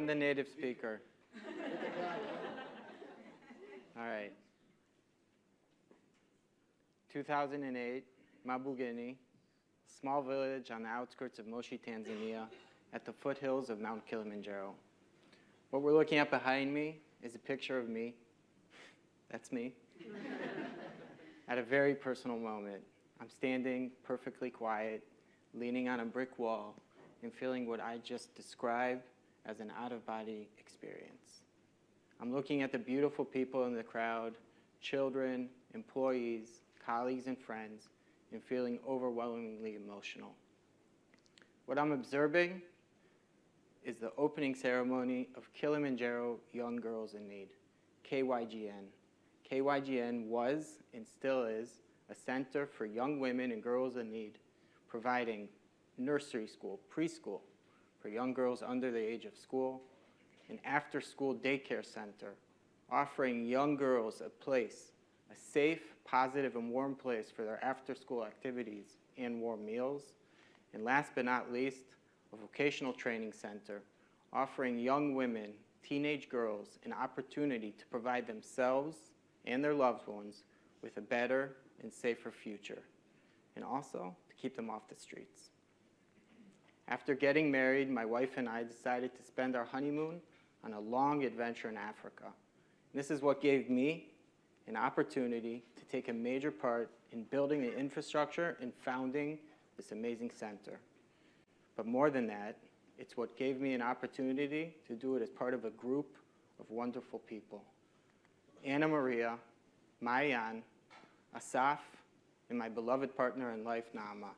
the native speaker. All right. 2008, Mabugini, small village on the outskirts of Moshi, Tanzania, at the foothills of Mount Kilimanjaro. What we're looking at behind me is a picture of me. That's me. At a very personal moment. I'm standing perfectly quiet, leaning on a brick wall, and feeling what I just described as an out-of-body experience. I'm looking at the beautiful people in the crowd, children, employees, colleagues, and friends, and feeling overwhelmingly emotional. What I'm observing is the opening ceremony of Kilimanjaro Young Girls in Need, KYGN. KYGN was and still is a center for young women and girls in need, providing nursery school, preschool for young girls under the age of school, an after-school daycare center, offering young girls a place, a safe, positive, and warm place for their after-school activities and warm meals, and last but not least, a vocational training center, offering young women, teenage girls, an opportunity to provide themselves and their loved ones with a better and safer future, and also to keep them off the streets. After getting married, my wife and I decided to spend our honeymoon on a long adventure in Africa. This is what gave me an opportunity to take a major part in building the infrastructure and founding this amazing center. But more than that, it's what gave me an opportunity to do it as part of a group of wonderful people. Anna Maria, Mayan, Asaf, and my beloved partner in life, Nama.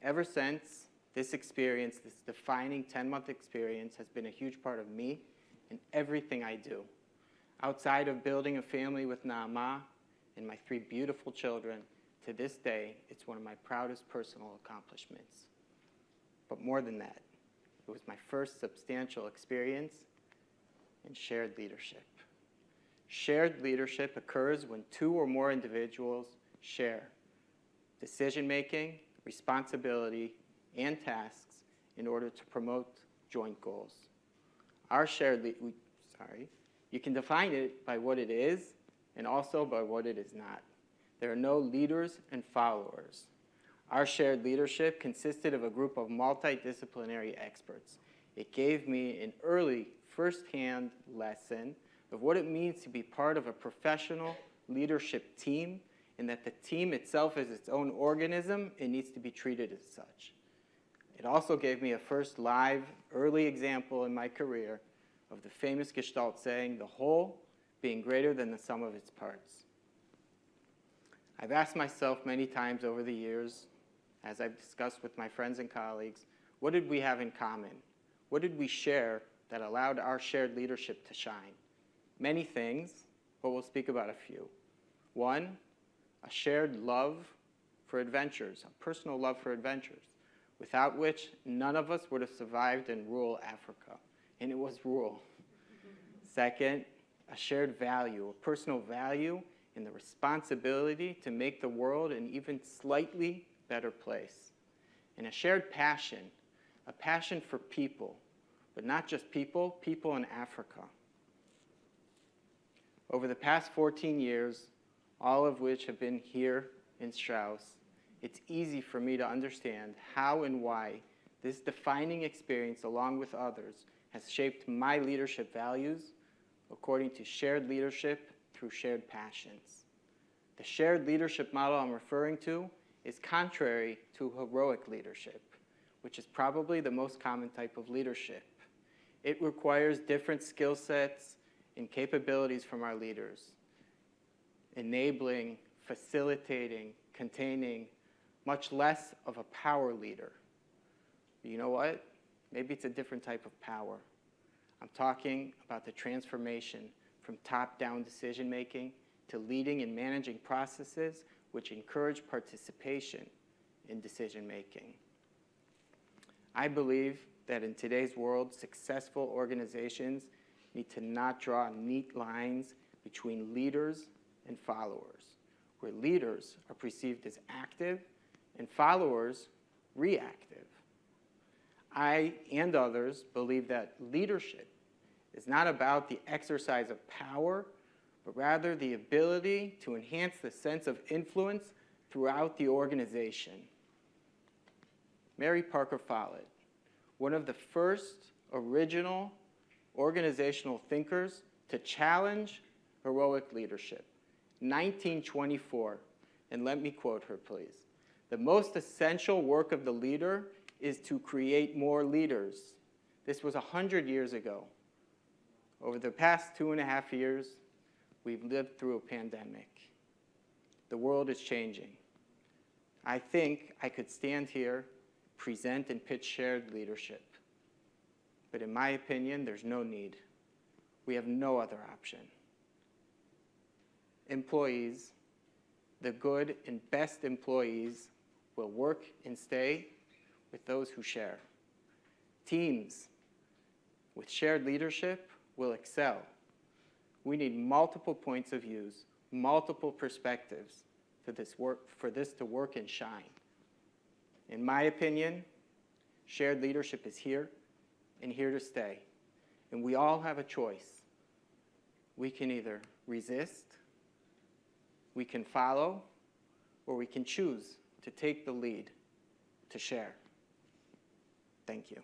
Ever since, this experience, this defining 10-month experience, has been a huge part of me and everything I do. Outside of building a family with Naama and my 3 beautiful children, to this day, it's one of my proudest personal accomplishments. But more than that, it was my first substantial experience in shared leadership. Shared leadership occurs when 2 or more individuals share decision-making, responsibility, and tasks in order to promote joint goals. Our shared you can define it by what it is and also by what it is not. There are no leaders and followers. Our shared leadership consisted of a group of multidisciplinary experts. It gave me an early, first-hand lesson of what it means to be part of a professional leadership team, and that the team itself is its own organism and needs to be treated as such. It also gave me a first live, early example in my career of the famous Gestalt saying, the whole being greater than the sum of its parts. I've asked myself many times over the years, as I've discussed with my friends and colleagues, what did we have in common? What did we share that allowed our shared leadership to shine? Many things, but we'll speak about a few. 1, a shared love for adventures, a personal love for adventures, without which none of us would have survived in rural Africa, and it was rural. 2nd, a shared value, a personal value in the responsibility to make the world an even slightly better place. And a shared passion, a passion for people, but not just people, people in Africa. Over the past 14 years, all of which have been here in Strauss, it's easy for me to understand how and why this defining experience, along with others, has shaped my leadership values according to shared leadership through shared passions. The shared leadership model I'm referring to is contrary to heroic leadership, which is probably the most common type of leadership. It requires different skill sets and capabilities from our leaders, enabling, facilitating, containing, much less of a power leader. But you know what? Maybe it's a different type of power. I'm talking about the transformation from top-down decision-making to leading and managing processes which encourage participation in decision-making. I believe that in today's world, successful organizations need to not draw neat lines between leaders and followers, where leaders are perceived as active and followers reactive. I and others believe that leadership is not about the exercise of power, but rather the ability to enhance the sense of influence throughout the organization. Mary Parker Follett, one of the first original organizational thinkers to challenge heroic leadership, 1924, and let me quote her, please. "The most essential work of the leader is to create more leaders." This was 100 years ago. Over the past 2.5 years, we've lived through a pandemic. The world is changing. I think I could stand here, present and pitch shared leadership. But in my opinion, there's no need. We have no other option. Employees, the good and best employees, will work and stay with those who share. Teams with shared leadership will excel. We need multiple points of view, multiple perspectives for this to work and shine. In my opinion, shared leadership is here and here to stay. And we all have a choice. We can either resist, we can follow, or we can choose to take the lead, to share. Thank you.